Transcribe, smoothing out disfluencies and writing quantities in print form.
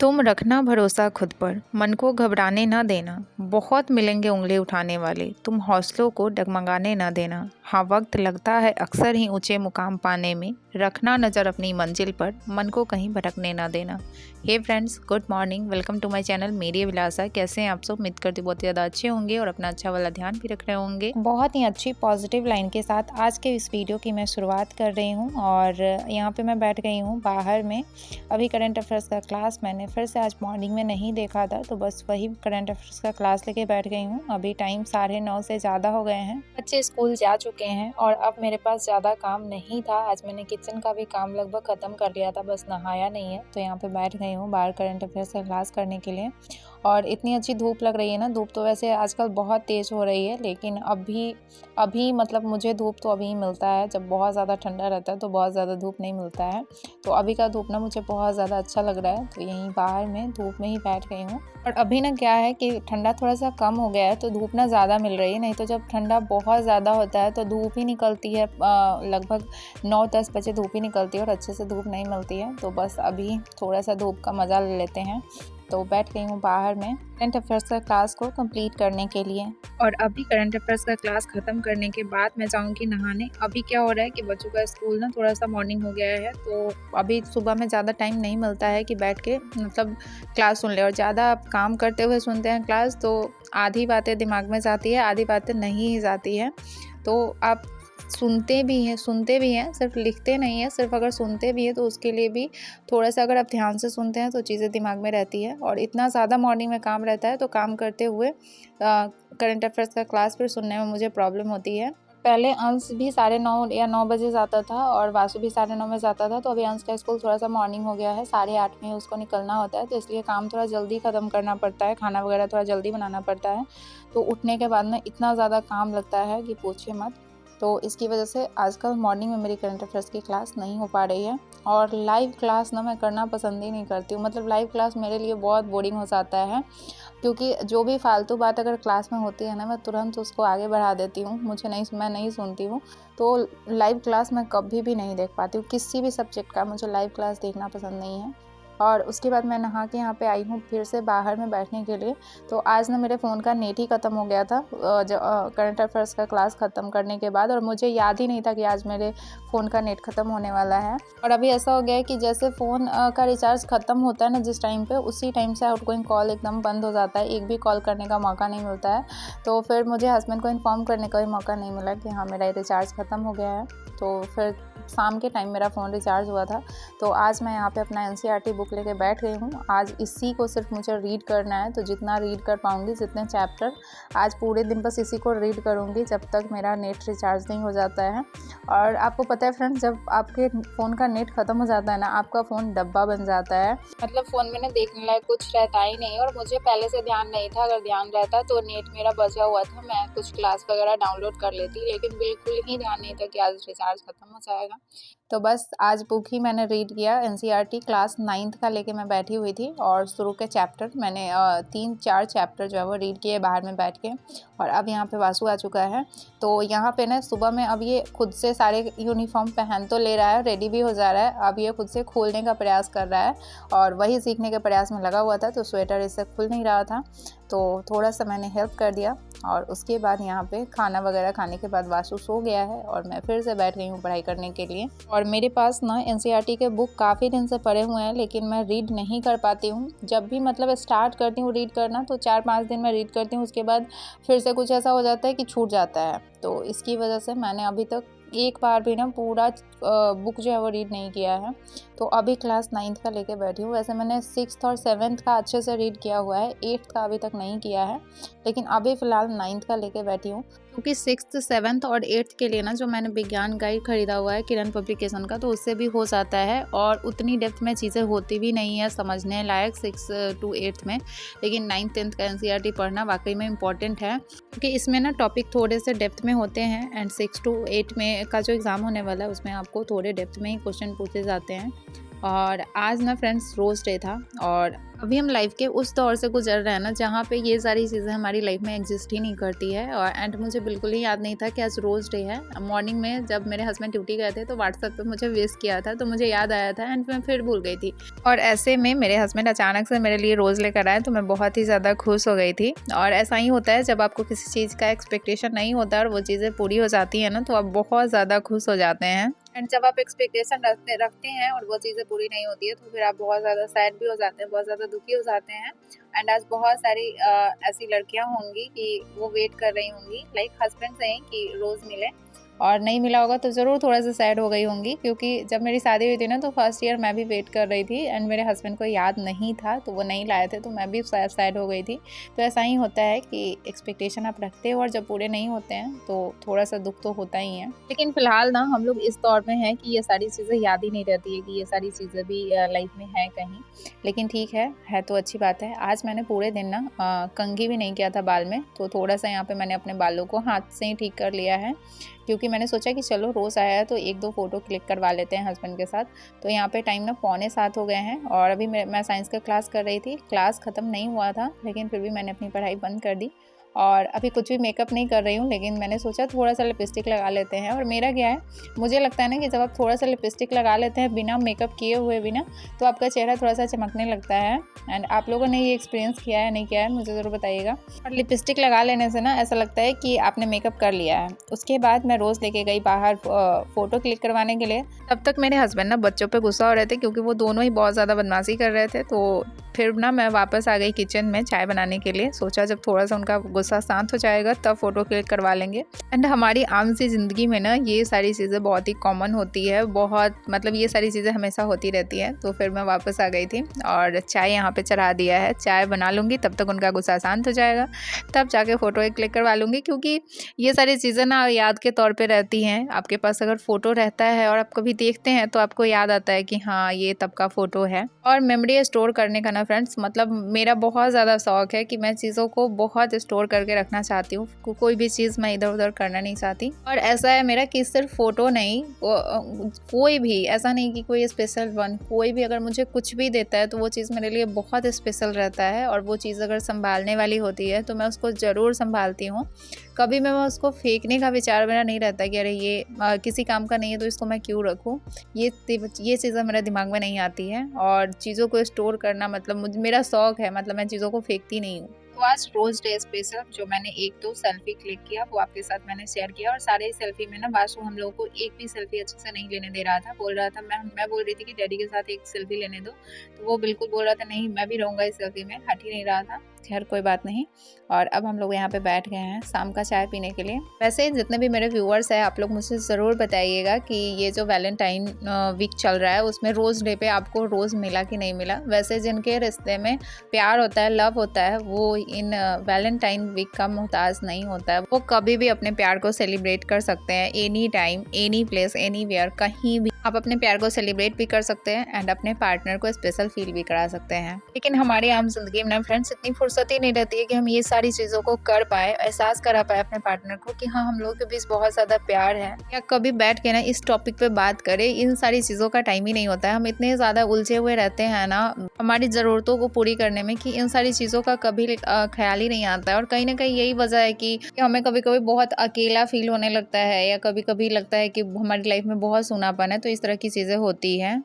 तुम रखना भरोसा खुद पर, मन को घबराने न देना। बहुत मिलेंगे उंगली उठाने वाले, तुम हौसलों को डगमगाने न देना। हाँ, वक्त लगता है अक्सर ही ऊंचे मुकाम पाने में। रखना नज़र अपनी मंजिल पर, मन को कहीं भटकने न देना। Hey friends, good morning, welcome to my channel मेरी विलासा। कैसे हैं आप सब? उम्मीद करती हूँ बहुत ज़्यादा अच्छे होंगे और अपना अच्छा वाला ध्यान भी रख रहे होंगे। बहुत ही अच्छी पॉजिटिव लाइन के साथ आज के इस वीडियो की मैं शुरुआत कर रही हूँ। और यहाँ पे मैं बैठ गई हूँ बाहर में। अभी करंट अफेयर्स का क्लास मैंने फिर से आज मॉर्निंग में नहीं देखा था, तो बस वही करंट अफेयर्स का क्लास लेके बैठ गई हूँ। अभी टाइम 9:30 से ज़्यादा हो गए हैं, बच्चे स्कूल जा चुके हैं और अब मेरे पास ज़्यादा काम नहीं था। आज मैंने किचन का भी काम लगभग ख़त्म कर लिया था, बस नहाया नहीं है। तो यहाँ पे बैठ गई हूँ बाहर करंट अफेयर्स का क्लास करने के लिए। और इतनी अच्छी धूप लग रही है ना। धूप तो वैसे आजकल बहुत तेज़ हो रही है, लेकिन अभी मतलब मुझे धूप तो अभी मिलता है। जब बहुत ज़्यादा ठंडा रहता है तो बहुत ज़्यादा धूप नहीं मिलता है। तो अभी का धूप ना मुझे बहुत ज़्यादा अच्छा लग रहा है, तो यहीं बाहर में धूप में ही बैठ गई हूँ। और अभी ना क्या है कि ठंडा थोड़ा सा कम हो गया है, तो धूप ना ज़्यादा मिल रही है। नहीं तो जब ठंडा बहुत ज़्यादा होता है तो धूप ही निकलती है, लगभग 9-10 बजे धूप ही निकलती है और अच्छे से धूप नहीं मिलती है। तो बस अभी थोड़ा सा धूप का मज़ा ले लेते हैं। तो बैठ गई हूँ बाहर में करंट अफेयर्स का क्लास को कंप्लीट करने के लिए। और अभी करंट अफेयर्स का क्लास ख़त्म करने के बाद मैं जाऊँगी नहाने। अभी क्या हो रहा है कि बच्चों का स्कूल ना थोड़ा सा मॉर्निंग हो गया है, तो अभी सुबह में ज़्यादा टाइम नहीं मिलता है कि बैठ के मतलब क्लास सुन ले। और ज़्यादा काम करते हुए सुनते हैं क्लास, तो आधी बातें दिमाग में जाती है, आधी बातें नहीं जाती है। तो आप सुनते भी हैं, सिर्फ लिखते नहीं है। सिर्फ अगर सुनते भी हैं तो उसके लिए भी थोड़ा सा अगर आप ध्यान से सुनते हैं तो चीज़ें दिमाग में रहती है। और इतना ज़्यादा मॉर्निंग में काम रहता है, तो काम करते हुए करंट अफेयर्स का क्लास फिर सुनने में मुझे प्रॉब्लम होती है। पहले अंश भी 9:30 या 9 बजे जाता था और वासु भी 9:30 में जाता था। तो अभी अंश का स्कूल थोड़ा सा मॉर्निंग हो गया है, 8:30 में उसको निकलना होता है, तो इसलिए काम थोड़ा जल्दी ख़त्म करना पड़ता है, खाना वगैरह थोड़ा जल्दी बनाना पड़ता है। तो उठने के बाद में इतना ज़्यादा काम लगता है कि पूछिए मत। तो इसकी वजह से आजकल मॉर्निंग में मेरी करंट अफेयर्स की क्लास नहीं हो पा रही है। और लाइव क्लास ना मैं करना पसंद ही नहीं करती हूँ। मतलब लाइव क्लास मेरे लिए बहुत बोरिंग हो जाता है, क्योंकि जो भी फालतू बात अगर क्लास में होती है ना, मैं तुरंत उसको आगे बढ़ा देती हूँ। मैं नहीं सुनती हूँ। तो लाइव क्लास मैं कभी भी नहीं देख पाती हूँ। किसी भी सब्जेक्ट का मुझे लाइव क्लास देखना पसंद नहीं है। और उसके बाद मैं नहा के यहाँ पे आई हूँ फिर से बाहर में बैठने के लिए। तो आज ना मेरे फ़ोन का नेट ही ख़त्म हो गया था करंट अफेयर्स का क्लास ख़त्म करने के बाद। और मुझे याद ही नहीं था कि आज मेरे फ़ोन का नेट ख़त्म होने वाला है। और अभी ऐसा हो गया है कि जैसे फ़ोन का रिचार्ज ख़त्म होता है ना जिस टाइम पे, उसी टाइम से आउटगोइंग कॉल एकदम बंद हो जाता है। एक भी कॉल करने का मौका नहीं मिलता है। तो फिर मुझे हस्बैंड को इन्फॉर्म करने का भी मौका नहीं मिला कि हाँ, मेरा रिचार्ज ख़त्म हो गया है। तो फिर शाम के टाइम मेरा फ़ोन रिचार्ज हुआ था। तो आज मैं यहाँ पे अपना एनसीईआरटी बुक लेके बैठ गई हूँ। आज इसी को सिर्फ मुझे रीड करना है, तो जितना रीड कर पाऊँगी, जितने चैप्टर, आज पूरे दिन बस इसी को रीड करूँगी जब तक मेरा नेट रिचार्ज नहीं हो जाता है। और आपको पता है फ्रेंड्स, जब आपके फ़ोन का नेट ख़त्म हो जाता है ना, आपका फ़ोन डब्बा बन जाता है। मतलब फ़ोन में ना देखने लायक कुछ रहता ही नहीं। और मुझे पहले से ध्यान नहीं था, अगर ध्यान रहता तो नेट मेरा बचा हुआ था, मैं कुछ क्लास वगैरह डाउनलोड कर लेती, लेकिन बिल्कुल ही ध्यान नहीं था कि आज रिचार्ज ख़त्म हो जाएगा। तो बस आज बुक ही मैंने रीड किया। एनसीईआरटी क्लास 9th का लेके मैं बैठी हुई थी और शुरू के चैप्टर मैंने 3-4 चैप्टर जो है वो रीड किए बाहर में बैठ के। और अब यहाँ पे वासु आ चुका है। तो यहाँ पे ना सुबह में अब ये खुद से सारे यूनिफॉर्म पहन तो ले रहा है, रेडी भी हो जा रहा है। अब ये खुद से खोलने का प्रयास कर रहा है और वही सीखने के प्रयास में लगा हुआ था। तो स्वेटर इससे खुल नहीं रहा था, तो थोड़ा सा मैंने हेल्प कर दिया। और उसके बाद यहाँ पे खाना वगैरह खाने के बाद वासु सो गया है और मैं फिर से बैठ गई हूँ पढ़ाई करने के लिए। और मेरे पास ना एनसीईआरटी के बुक काफ़ी दिन से पड़े हुए हैं, लेकिन मैं रीड नहीं कर पाती हूँ। जब भी मतलब स्टार्ट करती हूँ रीड करना, तो 4-5 दिन में रीड करती हूँ, उसके बाद फिर से कुछ ऐसा हो जाता है कि छूट जाता है। तो इसकी वजह से मैंने अभी तक एक बार भी ना पूरा बुक जो है वो रीड नहीं किया है। तो अभी क्लास 9th का लेके बैठी हूँ। वैसे मैंने 6th और 7th का अच्छे से रीड किया हुआ है, 8th का अभी तक नहीं किया है, लेकिन अभी फ़िलहाल 9th का लेके बैठी हूँ। क्योंकि 6th, 7th और 8th के लिए ना जो मैंने विज्ञान गाइड ख़रीदा हुआ है किरण पब्लिकेशन का, तो उससे भी हो जाता है और उतनी डेप्थ में चीज़ें होती भी नहीं है समझने लायक 6 to 8th में। लेकिन 9th 10th का एनसीईआरटी पढ़ना वाकई में इम्पॉर्टेंट है, क्योंकि इसमें ना टॉपिक थोड़े से डेप्थ में होते हैं। एंड 6 to 8 में का जो एग्ज़ाम होने वाला है उसमें आपको थोड़े डेप्थ में ही क्वेश्चन पूछे जाते हैं। और आज ना फ्रेंड्स रोज़ डे था और अभी हम लाइफ के उस दौर से गुजर रहे हैं ना जहाँ पे ये सारी चीज़ें हमारी लाइफ में एग्जिस्ट ही नहीं करती है। और एंड मुझे बिल्कुल ही याद नहीं था कि आज रोज़ डे है। मॉर्निंग में जब मेरे हस्बैंड ड्यूटी गए थे तो व्हाट्सएप पे मुझे विश किया था, तो मुझे याद आया था एंड मैं फिर भूल गई थी। और ऐसे में मेरे हस्बैंड अचानक से मेरे लिए रोज़ लेकर आए तो मैं बहुत ही ज़्यादा खुश हो गई थी। और ऐसा ही होता है जब आपको किसी चीज़ का एक्सपेक्टेशन नहीं होता और वो चीज़ें पूरी हो जाती हैं ना, तो आप बहुत ज़्यादा खुश हो जाते हैं। एंड जब आप एक्सपेक्टेशन रखते हैं और वो चीज़ें पूरी नहीं होती है तो फिर आप बहुत ज़्यादा सैड भी हो जाते हैं, बहुत ज़्यादा दुखी हो जाते हैं। एंड आज बहुत सारी ऐसी लड़कियां होंगी कि वो वेट कर रही होंगी लाइक हस्बैंड से कि रोज़ मिले, और नहीं मिला होगा तो ज़रूर थोड़ा सा सैड हो गई होंगी, क्योंकि जब मेरी शादी हुई थी ना तो फर्स्ट ईयर मैं भी वेट कर रही थी एंड मेरे हस्बैंड को याद नहीं था तो वो नहीं लाए थे, तो मैं भी सैड हो गई थी। तो ऐसा ही होता है कि एक्सपेक्टेशन आप रखते हो और जब पूरे नहीं होते हैं तो थोड़ा सा दुख तो होता ही है। लेकिन फिलहाल ना हम लोग इस दौर में हैं कि ये सारी चीज़ें याद ही नहीं रहती है कि ये सारी चीज़ें भी लाइफ में है कहीं। लेकिन ठीक है तो अच्छी बात है। आज मैंने पूरे दिन ना कंघी भी नहीं किया था बाल में, तो थोड़ा सा यहाँ पे मैंने अपने बालों को हाथ से ही ठीक कर लिया है, क्योंकि मैंने सोचा कि चलो रोज़ आया है तो एक दो फ़ोटो क्लिक करवा लेते हैं हस्बैंड के साथ। तो यहाँ पे टाइम ना 6:45 हो गए हैं और अभी मैं साइंस का क्लास कर रही थी। क्लास ख़त्म नहीं हुआ था लेकिन फिर भी मैंने अपनी पढ़ाई बंद कर दी और अभी कुछ भी मेकअप नहीं कर रही हूँ, लेकिन मैंने सोचा थोड़ा सा लिपस्टिक लगा लेते हैं। और मेरा क्या है, मुझे लगता है ना कि जब आप थोड़ा सा लिपस्टिक लगा लेते हैं बिना मेकअप किए हुए भी ना, तो आपका चेहरा थोड़ा सा चमकने लगता है। एंड आप लोगों ने ये एक्सपीरियंस किया है नहीं किया है मुझे ज़रूर बताइएगा। और लिपस्टिक लगा लेने से ना ऐसा लगता है कि आपने मेकअप कर लिया है। उसके बाद मैं रोज़ लेके गई बाहर फ़ोटो क्लिक करवाने के लिए। तब तक मेरे हस्बैंड ना बच्चों पे गुस्सा हो रहे थे क्योंकि वो दोनों ही बहुत ज़्यादा बदमाशी कर रहे थे। तो फिर ना मैं वापस आ गई किचन में चाय बनाने के लिए। सोचा जब थोड़ा सा उनका गुस्सा शांत हो जाएगा तब फ़ोटो क्लिक करवा लेंगे। एंड हमारी आम सी ज़िंदगी में ना ये सारी चीज़ें बहुत ही कॉमन होती है, बहुत मतलब ये सारी चीज़ें हमेशा होती रहती हैं। तो फिर मैं वापस आ गई थी और चाय यहाँ पे चढ़ा दिया है। चाय बना लूँगी तब तक उनका गुस्सा शांत हो जाएगा, तब जाके फ़ोटो एक क्लिक करवा लूँगी, क्योंकि ये सारी चीज़ें ना याद के तौर पे रहती हैं। आपके पास अगर फ़ोटो रहता है और आप कभी देखते हैं तो आपको याद आता है कि हाँ ये तब का फ़ोटो है। और मेमोरी स्टोर करने का ना फ्रेंड्स, मतलब मेरा बहुत ज़्यादा शौक है कि मैं चीज़ों को बहुत स्टोर करके रखना चाहती हूँ। कोई भी चीज़ मैं इधर उधर करना नहीं चाहती। और ऐसा है मेरा कि सिर्फ फ़ोटो नहीं, कोई भी ऐसा नहीं कि कोई स्पेशल वन, कोई भी अगर मुझे कुछ भी देता है तो वो चीज़ मेरे लिए बहुत स्पेशल रहता है। और वो चीज़ अगर संभालने वाली होती है तो मैं उसको ज़रूर संभालती हूँ। कभी मैं उसको फेंकने का विचार मेरा नहीं रहता कि अरे ये किसी काम का नहीं है तो इसको मैं क्यों रखूँ। ये चीज़ें मेरे दिमाग में नहीं आती है। और चीज़ों को स्टोर करना मतलब मेरा शौक है, मतलब मैं चीज़ों को फेंकती नहीं हूँ। तो आज रोज़ डे स्पेशल जो मैंने एक दो सेल्फी क्लिक किया वो आपके साथ मैंने शेयर किया। और सारे सेल्फी में ना वासु हम लोगों को एक भी सेल्फी अच्छे से नहीं लेने दे रहा था। बोल रहा था मैं बोल रही थी कि डैडी के साथ एक सेल्फी लेने दो, तो वो बिल्कुल बोल रहा था नहीं मैं भी रहूँगा इस सेल्फी में, हट ही नहीं रहा था। खैर कोई बात नहीं। और अब हम लोग यहाँ पे बैठ गए हैं शाम का चाय पीने के लिए। वैसे जितने भी मेरे व्यूअर्स हैं आप लोग मुझसे ज़रूर बताइएगा कि ये जो वैलेंटाइन वीक चल रहा है उसमें रोज़ डे पे आपको रोज़ मिला कि नहीं मिला। वैसे जिनके रिश्ते में प्यार होता है, लव होता है, वो इन वैलेंटाइन वीक का मोहताज नहीं होता है। वो कभी भी अपने प्यार को सेलिब्रेट कर सकते हैं, any time any place anywhere, कहीं भी आप अपने प्यार को सेलिब्रेट भी कर सकते हैं एंड अपने पार्टनर को स्पेशल फील भी करा सकते हैं। लेकिन हमारी आम जिंदगी में ना फ्रेंड्स इतनी फुर्सत ही नहीं रहती है कि हम ये सारी चीज़ों को कर पाए, एहसास करा पाए अपने पार्टनर को कि हाँ हम लोगों के बीच बहुत ज़्यादा प्यार है, या कभी बैठ के ना इस टॉपिक पे बात करें। इन सारी चीज़ों का टाइम ही नहीं होता है। हम इतने ज़्यादा उलझे हुए रहते हैं ना हमारी ज़रूरतों को पूरी करने में कि इन सारी चीज़ों का कभी ख्याल ही नहीं आता है। और कहीं ना कहीं यही वजह है कि हमें कभी कभी बहुत अकेला फील होने लगता है, या कभी कभी लगता है कि हमारी लाइफ में बहुत सूनापन है। तो इस तरह की चीज़ें होती हैं।